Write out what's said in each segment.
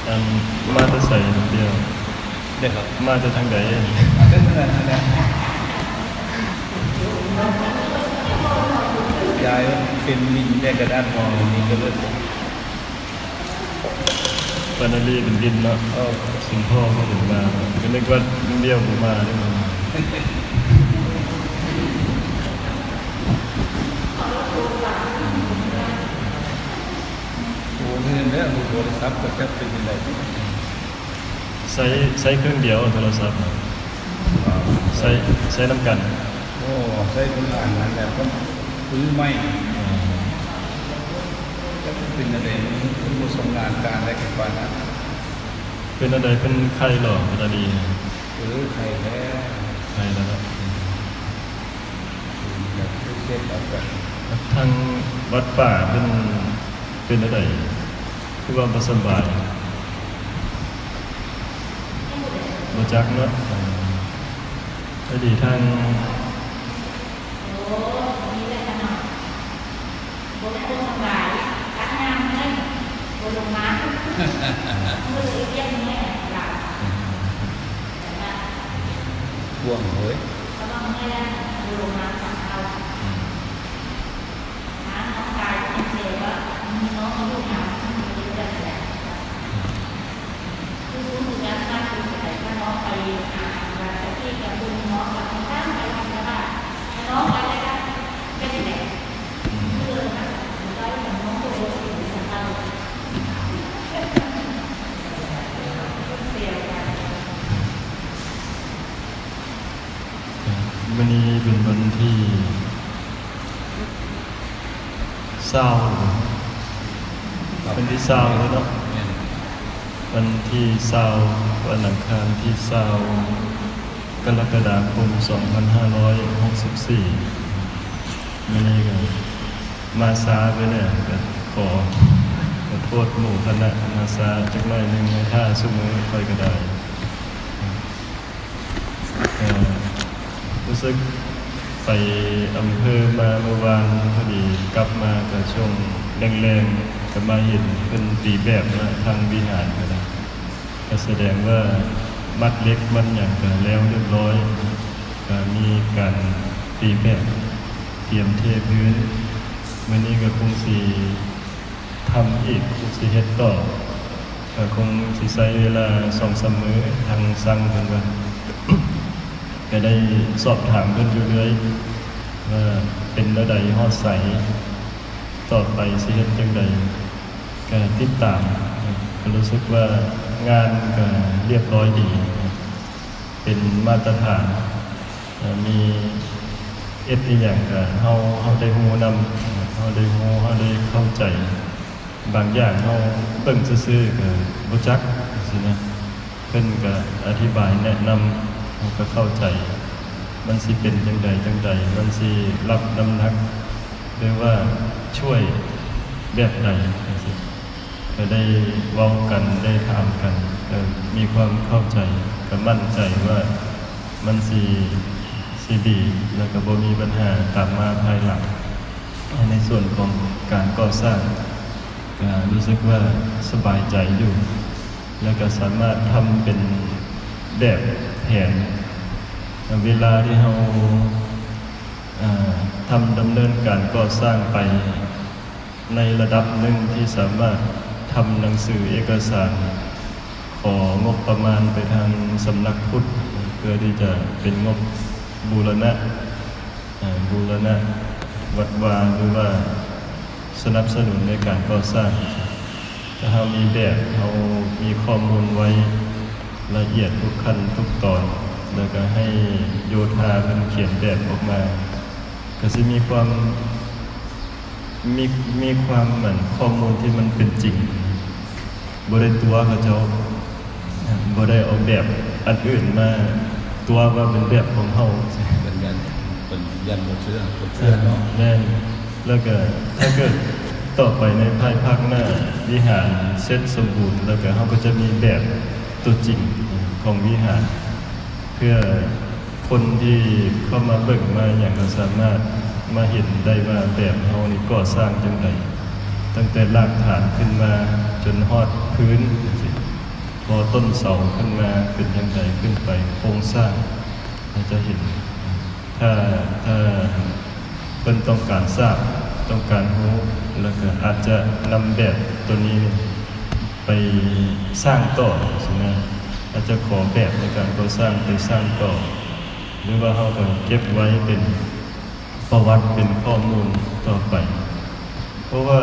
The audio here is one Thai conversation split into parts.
อันมาจะใส่เดียวเด็กครับมาจะทางไหนก็เหมือนกันยายเป็นมินแยกกระดานมองนี่ก็เลยปานาลีเป็นดินเนาะสิงพ่อเขาถึงมาก็นึกว่าเบี้ยวผมมาได้มั้งโอ้เงินเนี่ยดูโทรศัพท์ก็แค่เป็นยังไงใช้เครื่องเดียวโทรศัพท์ใช้น้ำกันโอ้ใช้คนอ่านนั้นแต่ก็ซื้อไม่ก็เป็นอะไรเป็นผู้สำงานการได้กันกว่านะเป็นอะไรเป็นไข่หรอเป็นอะไรใครแล้วไข่แล้วนะแบบเช็คแบบทางวัดป่าเป็นอะไรคือว่าประสบายมาจากเนาะอดีตทางบ่วงเฮ้ยวันนี้เป็นวันที่เศร้าวันที่เศร้าเลยเนาะวันที่เศร้าวันอังคารที่เศร้ากรกฎาคม2564วันนี้ก็มาซาไปเนี่ยก็ขอโทษหมู่คณะมาซาจักหน่อยหนึ่งในท่าสมือค่อยก็ได้รู้สึกไปอำเภอมาเมื่อวานพอดีกลับมากับช่วงแรงๆก็มาเห็นเป็นตีแบบนะทางวิหารก็แสดงว่ามัดเล็กมันอย่างกันแล้วเรียบร้อยก็มีการตีแบบเตรียมเทพื้นวันนี้ก็คงสีทำอีกคงสีเฮ็ดต่อก็คงสิใช้เวลา2-3 มื้อทางสั่งเพิ่นว่าก็ได้สอบถามเพิ่นอยู่เรื่อยว่าเป็นระดับฮอดใสต่อไปสิเฮ็ดจังใดก็ติดตามก็รู้สึกว่างานก็เรียบร้อยดีเป็นมาตรฐานมีอีหยังก็เฮาได้ฮู้นำเฮาได้ฮู้เฮาได้เข้าใจบางอย่างเฮาเบิ่งซื่อๆก็บ่จักสินะเพิ่นก็อธิบายแนะนำเราก็เข้าใจมันสิเป็นจังใดมันสิรับน้ำหนักหรือว่าช่วยแบบใดก็ได้เว้ากันได้ถามกันก็มีความเข้าใจก็มั่นใจว่ามันสิดีแล้วก็บ่มีปัญหาตามมาภายหลังในส่วนของการก่อสร้างก็รู้สึกว่าสบายใจอยู่แล้วก็สามารถทำเป็นแบบแผนเวลาที่เราทำดำเนินการก่อสร้างไปในระดับหนึ่งที่สามารถทำหนังสือเอกสารของบประมาณไปทางสำนักพุทธเพื่อที่จะเป็นงบบูรณะวัดวาหรือว่าสนับสนุนในการก่อสร้างถ้าเรามีแบบเรามีข้อมูลไว้ละเอียดทุกขั้นทุกตอนแล้วก็ให้โยธาเป็นเขียนแบบออกมาก็จะมีความเหมือนข้อมูลที่มันเป็นจริงบ่ได้ตัวเขาเจ้าบ่ได้เอาแบบอันอื่นมาตัวว่าเป็นแบบของเฮาเป็นยันบ่เชื่อเนาะแน่แล้วก็ถ้าเกิดต่อไปในภายภาคหน้าวิหารเสร็จสมบูรณ์แล้วก็เฮาก็จะมีแบบตัวจริงของวิหารเพื่อคนที่เข้ามาเบิ่งมาอย่างก็สามารถมาเห็นได้ว่าแบบเฮานี่ก่อสร้างจังไดตั้งแต่รากฐานขึ้นมาจนฮอดพื้น อต้นเสาขึ้นมาเป็นยังไงขึ้นไปโครงสร้างเราจะเห็นถ้าเพิ่นต้องการทราบต้องการรู้แล้วก็อาจจะนำแบบตัวนี้ไปสร้างต่อใช่ไหมอาจจะขอแบบในการก่อสร้างไปสร้างต่อหรือว่าเขาก็เก็บไว้เป็นประวัติเป็นข้อมูลต่อไปเพราะว่า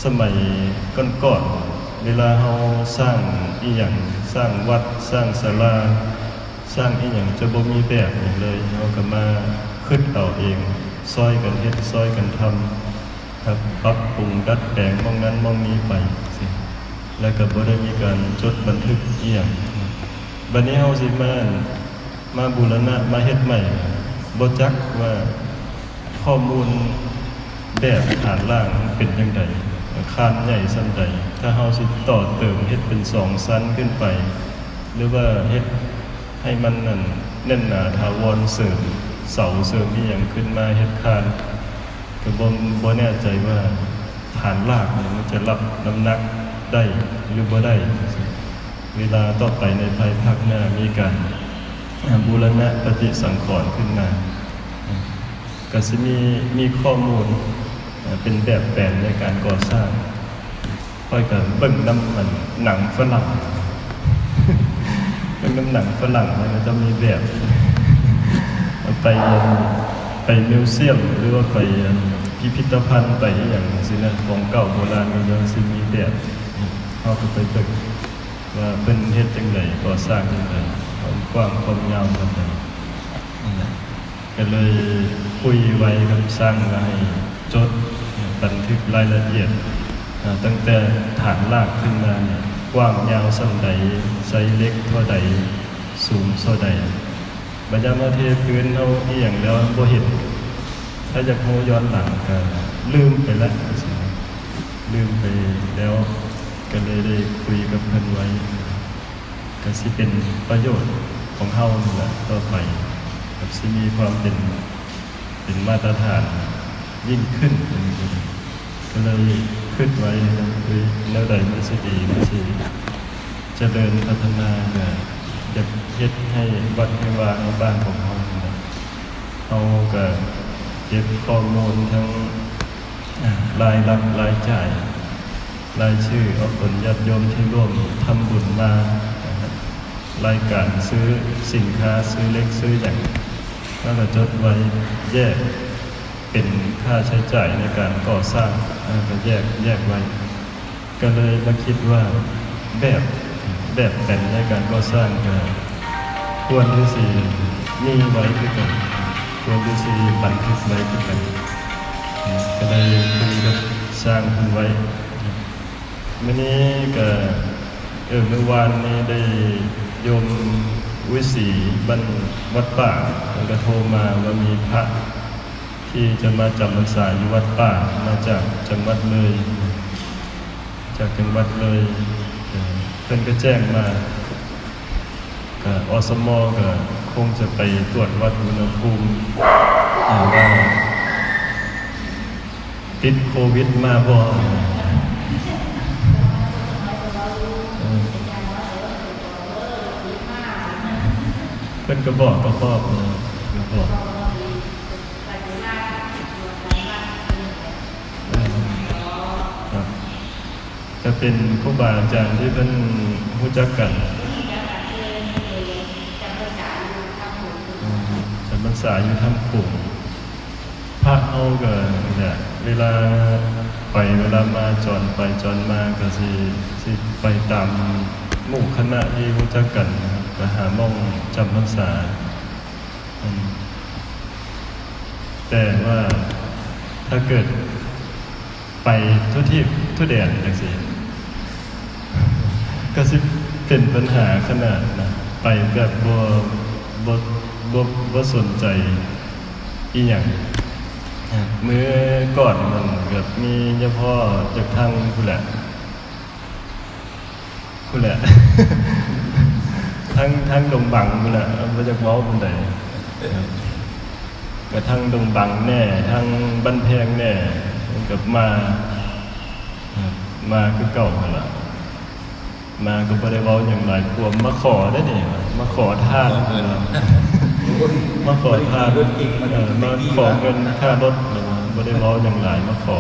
สมัยก่อนๆเวลาเขาสร้างอีหยังสร้างวัดสร้างศาลาสร้างอีหยังจะบ่มีแบบอย่างเลยเขาก็มาคิดเอาเองซอยกันเฮ็ดซอยกันทำครับปรับปรุงดัดแปลงมองนั้นมองนี้ไปสิแล้วก็บ่ได้มีการจดบันทึกอีหยังบัดนี้เฮาสิมาบูรณะมาเฮ็ดใหม่บ่จักว่าข้อมูลแบบฐานล่างเป็นจังไดอาคารใหญ่ซั่นใดถ้าเฮาสิต่อเติมเฮ็ดเป็น2ชั้นขึ้นไปหรือว่าเฮ็ดให้มันนั่นแน่นหนาถาวรเสริมเสาเสริมอีหยังขึ้นมาเฮ็ดคานก็บ่แน่ใจว่าฐานรากเนี่ยมันจะรับน้ำหนักได้หรือบ่ได้เวลาต่อไปในภายภาคหน้ามีการบูรณะปฏิสังขรณ์ขึ้นมาก็สิมีข้อมูลเป็นแบบแผนในการก่อสร้างค่อยกันเบิ่งน้ำมันหนังฝรั่งเบิ่งน้ำหนังฝรั่งมันจะมีแบบไปมิวเซียมหรือว่าไปพิพิธภัณฑ์ไปอย่างสินะของเก่าโบราณมันยังสิมีแบบเขาก็ไปเบิ่งว่าเป็นเฮ็ดจังไดก่อสร้างจังไดความกว้างความยาวจังไดก็เลยคุยไว้กับสร้างไว้จดบันทึกรายละเอียดตั้งแต่ฐานรากขึ้นมาเนี่ยกว้างยาวส่ำใดไซส์เล็กเท่าใดสูงเท่าใดบัดยามมาเทพื้นเฮาอีหยังแล้วบ่เห็นถ้าจะโมย้อนหลังก็ลืมไปแล้วลืมไปแล้วก็เลยได้คุยกับเพิ่นไว้ก็สิเป็นประโยชน์ของเฮานี่แหละต่อไปก็สิมีความเป็นมาตรฐานยิ่งขึ้นก็เลยคิดไว้นะคือแนวใดมันสิดีมันสิเจริญพัฒนาก็อยากเฮ็ดให้วัดให้วาในบ้านของเฮาเอาก็เก็บข้อมูลทั้งรายรับรายจ่ายรายชื่อเอาคนญาติโยมที่ร่วมทำบุญมารายการซื้อสินค้าซื้อเล็กซื้อใหญ่แล้วก็จดไว้แยกเป็นค่าใช้จ่ายในการก่อสร้างก็แยกไว้ก็เลยมาคิดว่าแบบแผนในการก่อสร้างก็ควรที่สิมีไว้ด้วยกันควรที่สิบันทึกไว้ด้วยกันก็เลยคุยกับสร้างขึ้นไว้มื้อนี้ก็เมื่อวานนี้ได้โยมวิสีบ้านวัดป่าก็โทรมาว่ามีพระที่จะมาจำพรรษาอยู่วัดป่ามาจากจังหวัดเลยจากจังหวัดเลยเพิ่นก็แจ้งมาก็อสมก็คงจะไปตรวจวัดอุณหภูมิว่าติดโควิดมาบ่เพิ่นก็บอกก็บอกจะเป็นครูบาอาจารย์ที่เพิ่นรู้จักกันจำพรรษาอยู่ทำกลุ่มพระเอาก็เนี่ยเวลาไปเวลามาจรไปจรมาก็สิไปตามหมู่คณะที่รู้จักกันนะครับก็หาม่องจำพรรษาแต่ว่าถ้าเกิดไปทุกที่ทุกแดนอย่างสิก็สิเป็นปัญหาขนาดนะไปแบบบ่สนใจอีหยังเมื่อก่อนมันแบบมีเฉพาะจากทางผู้แหละ ทั้งดงบังผู้แหละบ่จักเว้าปานใดก็ทั้งดงบังแน่ทั้งบ้านแพงแน่กับมาคือเก่าหั่นล่ะ มาก็บ่ได้เว้าหยังหลายพวกมาขอได้นี่มาขอทานมาขอทานมาขอเงินค่ารถบ่ได้เว้าหยังหลายมาขอ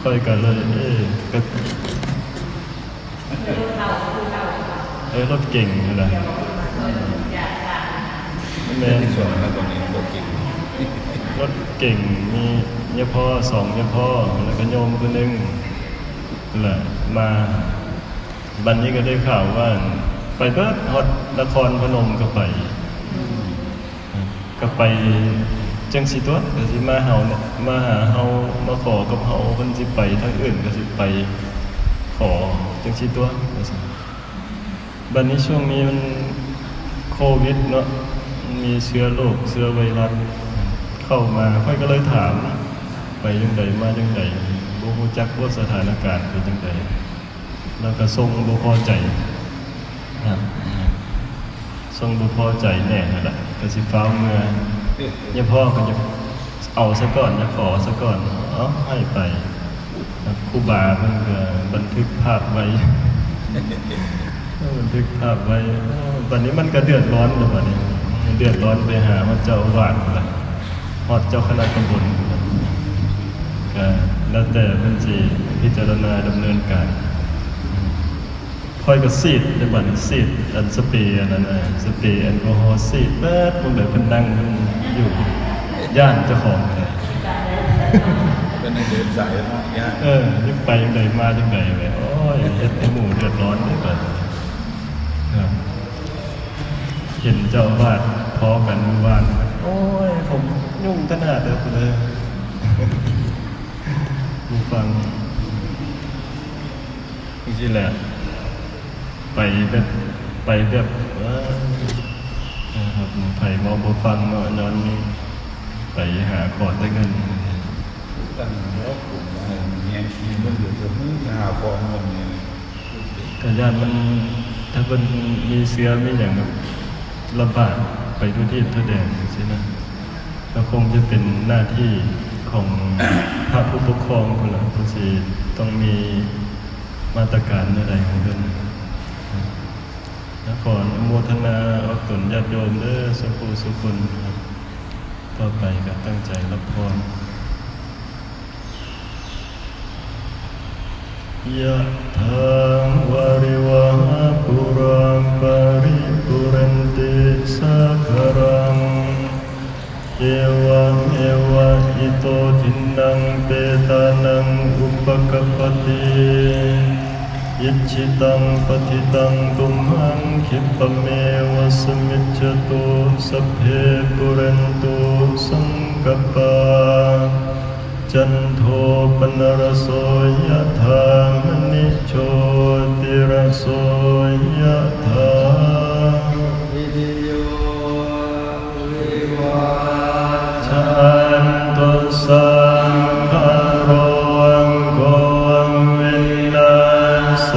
ค่อยก็เลยก็รถเก่งนั่นแหละแม่ ที่ส่วนแล้วตอนนี้ตัวจริง รถเก่งมียะพ่อ2ยะพ่อแล้วก็โยมคนนึงนั่นแหละมาบัดนี้ก็ได้ข่าวว่าไปเบิดฮอดนครพนมก็ไปจังสิตัวก็สิมาเฮาเนี่ยมาหาเฮามาขอกับเฮาเพิ่นสิไปทางอื่นก็สิไปขอจังสิตัวว่าซั่นบัดนี้ช่วงนี้มันโควิดเนาะมีเชื้อโรคเชื้อไวรัสเข้ามาค่อยก็เลยถามไปจังไดมาจังไดบ่ฮู้จักว่าสถานการณ์เป็นจังไดแล้วก็ทรงบ่พอใจครับทรงบ่พอใจแน่นั่นแหละก็สิฟ้าวเมื่อยะพ่อก็จะเอาซะก่อนจะขอซะก่อนให้ไปครูบาเพิ่นก็บันทึกภาพไว้บันทึกภาพไว้บัดนี้มันก็เดือดร้อนแล้วบัดนี้เดือดร้อนไปหาว่าเจ้าอาวาสพุ่นล่ะฮอดเจ้าคณะตำบลพุ่นล่ะก็แล้วแต่เพิ่นสิพิจารณาดำเนินการค่อยก็ซีดในบัดนี้ซีดอันสเปรย์อันนั้นน่ะสเปรย์แอลกอฮอล์ซีดเบิดพวกเด้อเพิ่นนั่งเพิ่นอยู่ย่านเจ้าของเลย เป็นในเดินสายเนาะยาก ยึดไปยังไงมาจังไงไปโอ้ยเฮ็ดให้หมู่เดือดร้อนเลยก่อนครับเห็นเจ้าอาวาสพอกันเมื่อวานโอ้ยผมยุ่งขนาดเดียวเลยผู้ฟังจริงๆแหละไปแบบนะครับไผ่มองบ่ฟังเนาะนอนนี่ไปหาขอได้เงิน ตั้งแล้วกลุ่มเนี่ยมีมันอยู่ตรงนี้หาฟองเงินเนี่ย แต่ญาติมันถ้ามันมีเชื้อไม่อย่างแบบระบาดไปทุกที่ทั่วแดนใช่ไหมก็คงจะเป็นหน้าที่ของพระผู้ปกครองคนละคนสิต้องมีมาตรการอะไรของเพิ่นนะขออนุโมทนาเอาตนญาติโยมเด้อสุขุสุคนครับต่อไปก็ตั้งใจรับพรยะถาวาริวหาปุราปาริปุเรนติสาคารังเอวะเมวะอิโตทินังเปตานังอุปกัปปติอิจิตังปฏิตังตุมหังคิปะเมวะสมิจจตุสัพเพปุเรนตุสังกปาจันโทปนรโสยถามณิโชติรโสยถาวิริโยวิวัชชันตุสังฆโรโกวินาศ